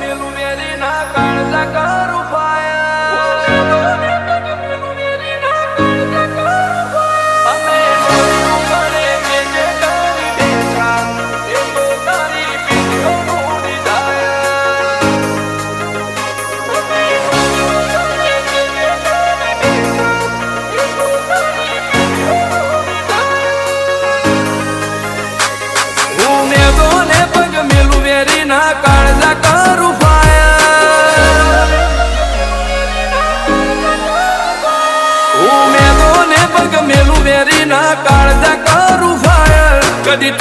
મેલું વેરી ના કાળજા કરું ફાયર અમે મળે મેજે કરી બેઠા એ તો તારી પીઠો ઉડી જાય હું મેદોને પગ મેલું વેરી ના કાળજા કરું ફાયર હું મેદોને પગ મેલું વેરી ના કાળજા કરું ફાયર કદી